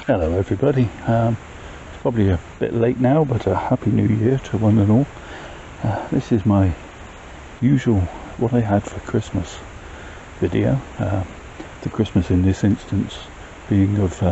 Hello everybody, it's probably a bit late now, but a happy new year to one and all. This is my usual what I had for Christmas video. The Christmas in this instance being of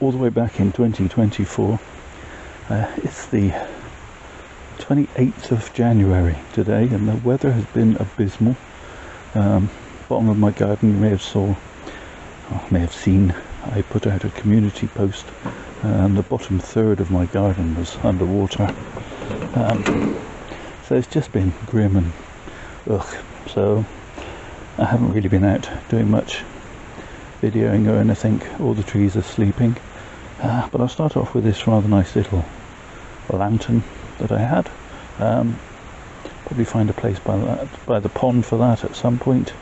all the way back in 2024. It's the 28th of January today, and the weather has been abysmal. Bottom of my garden, you may have seen I put out a community post, and the bottom third of my garden was underwater. So it's just been grim and ugh. So I haven't really been out doing much videoing or anything. All the trees are sleeping. But I'll start off with this rather nice little lantern that I had. Probably find a place by the pond for that at some point.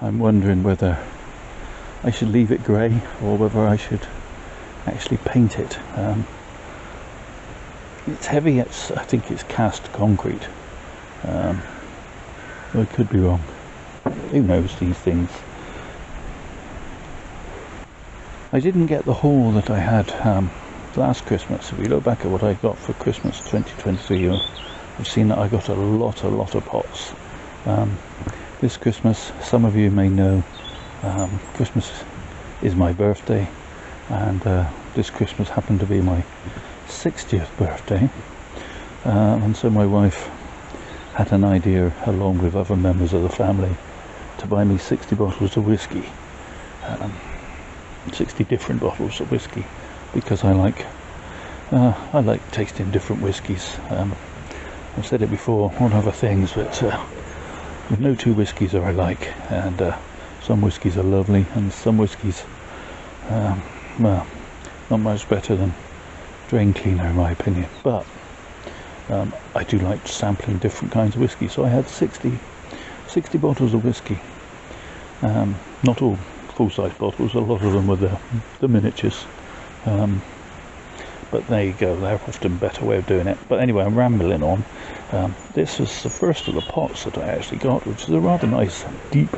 I'm wondering whether I should leave it grey or whether I should actually paint it. It's heavy, I think it's cast concrete. I could be wrong. Who knows these things? I didn't get the haul that I had last Christmas. If we look back at what I got for Christmas 2023, I've seen that I got a lot of pots. This Christmas, some of you may know, Christmas is my birthday, and this Christmas happened to be my 60th birthday, and so my wife had an idea, along with other members of the family, to buy me 60 bottles of whiskey, 60 different bottles of whiskey, because I like tasting different whiskies. I've said it before on other things, but no two whiskies are alike, and some whiskies are lovely, and some whiskies, well, not much better than drain cleaner in my opinion. But I do like sampling different kinds of whiskey, so I had 60 bottles of whiskey. Not all full-size bottles, a lot of them were the miniatures. But there you go, they're often a better way of doing it. But anyway, I'm rambling on. This was the first of the pots that I actually got, which is a rather nice deep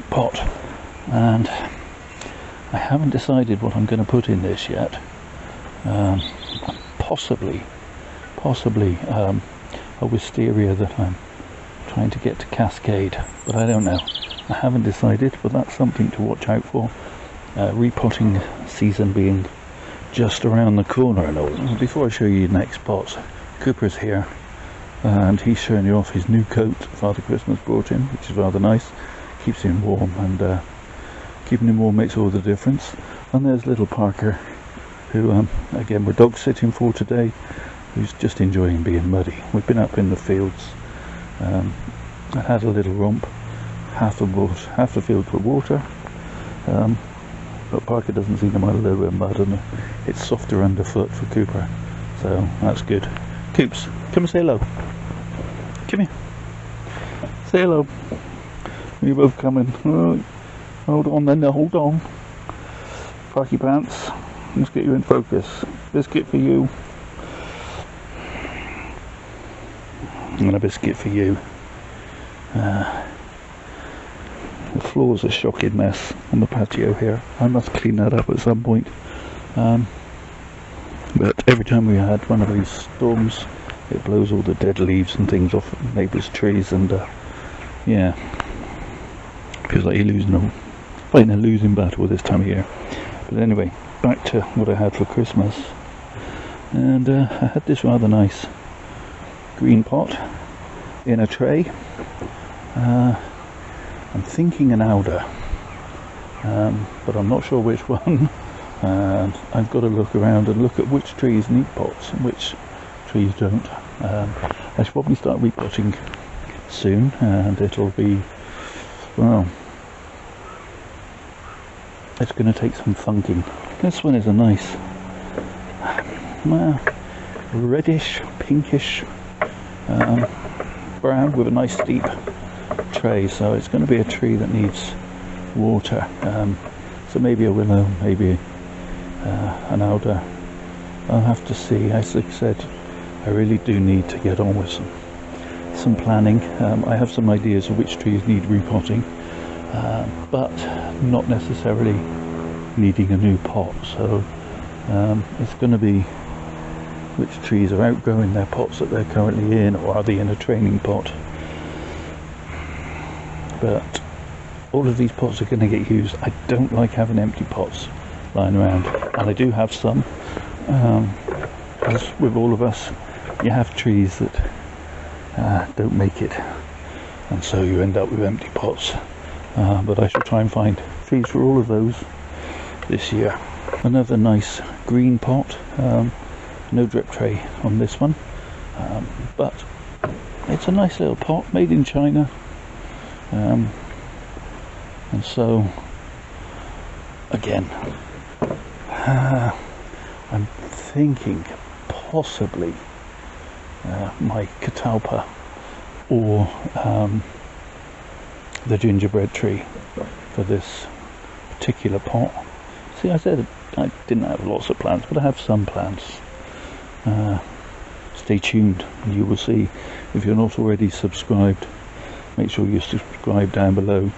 pot, and I haven't decided what I'm going to put in this yet. Possibly a wisteria that I'm trying to get to cascade, but I don't know. I haven't decided, but that's something to watch out for. Repotting season being just around the corner and all. Before I show you the next pots, Cooper's here, and he's showing you off his new coat Father Christmas brought him, which is rather nice. Keeps him warm, and keeping him warm makes all the difference. And there's little Parker, who again we're dog sitting for today, who's just enjoying being muddy. We've been up in the fields. I had a little romp. Half the fields were water, but Parker doesn't seem to mind a little bit of mud, and it's softer underfoot for Cooper, so that's good. Coops, come and say hello. Come here. Say hello. You're both coming. Oh, hold on then, hold on. Parky Pants, let's get you in focus. Biscuit for you. And a biscuit for you. The floor's a shocking mess on the patio here. I must clean that up at some point. But every time we had one of these storms, it blows all the dead leaves and things off neighbours' trees, and yeah, feels like you're fighting a losing battle this time of year. But anyway, back to what I had for Christmas, and I had this rather nice green pot in a tray. I'm thinking an alder, but I'm not sure which one, and I've got to look around and look at which trees need pots and which trees don't. I should probably start repotting soon, and it'll be, well, it's going to take some funking. This one is a nice reddish, pinkish brown with a nice deep tray, so it's going to be a tree that needs water. So maybe a willow, maybe an alder. I'll have to see. As I said, I really do need to get on with some planning. I have some ideas of which trees need repotting. but not necessarily needing a new pot. So it's going to be which trees are outgrowing their pots that they're currently in, or are they in a training pot. But all of these pots are going to get used. I don't like having empty pots lying around, and I do have some. As with all of us, you have trees that don't make it, and so you end up with empty pots. But I shall try and find trees for all of those this year. Another nice green pot, no drip tray on this one, but it's a nice little pot made in China, and so again, I'm thinking possibly my catalpa or the gingerbread tree for this particular pot. See, I said I didn't have lots of plans, but I have some plans. Stay tuned, and you will see. If you're not already subscribed, make sure you subscribe down below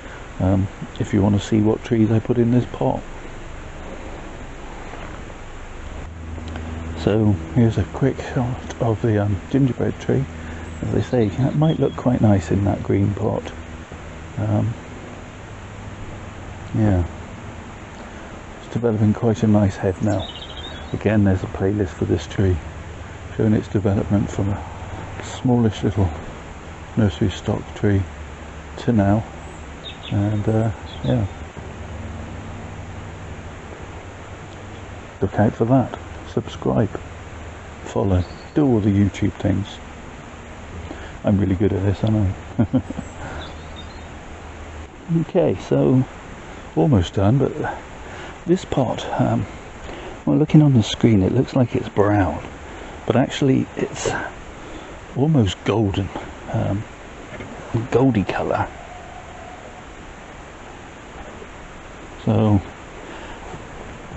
if you want to see what trees I put in this pot. So here's a quick shot of the gingerbread tree. As I say, that might look quite nice in that green pot. Yeah, it's developing quite a nice head now. Again, there's a playlist for this tree showing its development from a smallish little nursery stock tree to now, and yeah, look out for that. Subscribe, follow, do all the YouTube things. I'm really good at this, aren't I? Okay, so almost done, but this pot, well, looking on the screen it looks like it's brown, but actually it's almost golden, goldy colour. So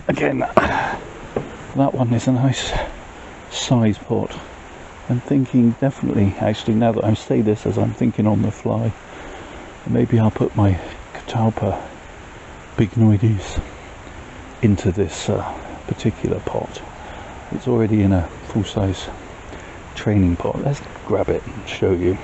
again, that one is a nice size pot. I'm thinking definitely, actually, now that I say this as I'm thinking on the fly, maybe I'll put my catalpa bignoides into this particular pot. It's already in a full-size training pot. Let's grab it and show you.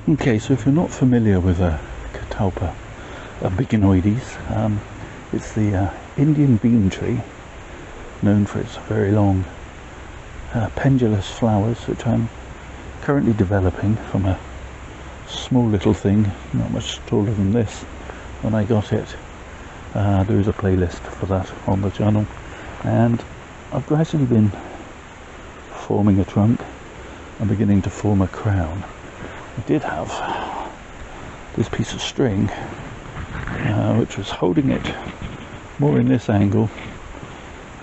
Okay, so if you're not familiar with a catalpa bignoides, it's the Indian bean tree, known for its very long pendulous flowers, which I'm currently developing from a small little thing, not much taller than this when I got it. There is a playlist for that on the channel, and I've gradually been forming a trunk and beginning to form a crown. I did have this piece of string which was holding it more in this angle,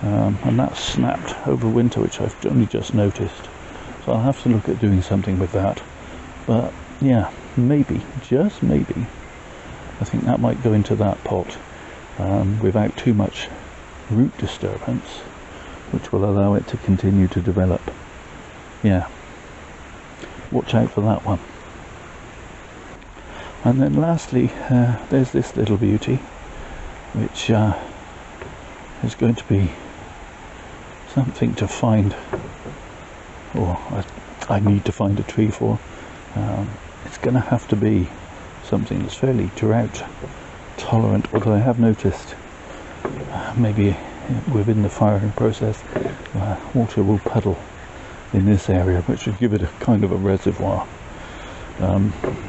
and that snapped over winter, which I've only just noticed, so I'll have to look at doing something with that. But yeah, maybe, just maybe, I think that might go into that pot without too much root disturbance, which will allow it to continue to develop. Yeah, watch out for that one. And then lastly, there's this little beauty, which is going to be something to find, or I need to find a tree for. It's going to have to be something that's fairly drought tolerant, although I have noticed maybe within the firing process water will puddle in this area, which would give it a kind of a reservoir.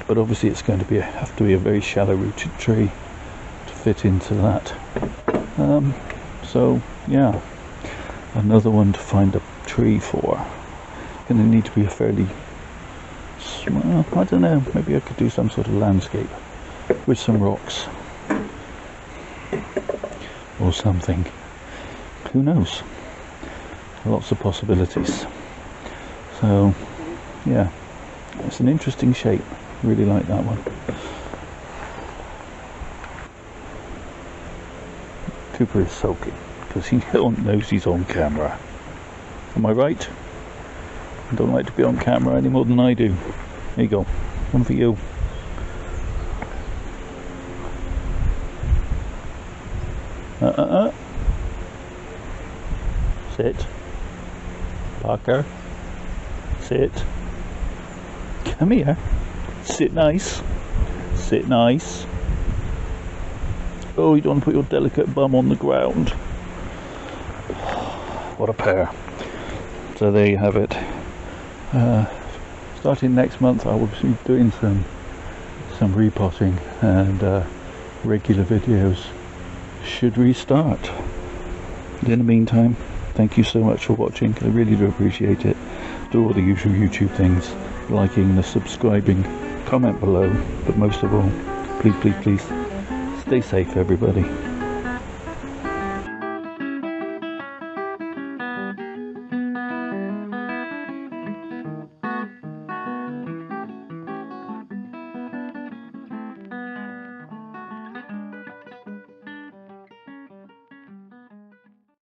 But obviously it's going to have to be a very shallow rooted tree to fit into that. So yeah, another one to find a tree for. Going to need to be a fairly small, I don't know, maybe I could do some sort of landscape with some rocks or something. Who knows? Lots of possibilities. So yeah, it's an interesting shape. Really like that one. Cooper is sulking because he knows he's on camera. Am I right? I don't like to be on camera any more than I do. There you go. One for you. Sit. Parker. Sit. Come here. Sit nice. Sit nice. Oh, you don't want to put your delicate bum on the ground. What a pair. So there you have it. Starting next month I will be doing some repotting, and regular videos should restart. In the meantime, thank you so much for watching. I really do appreciate it. Do all the usual YouTube things, liking, the subscribing, comment below, but most of all, please stay safe, everybody.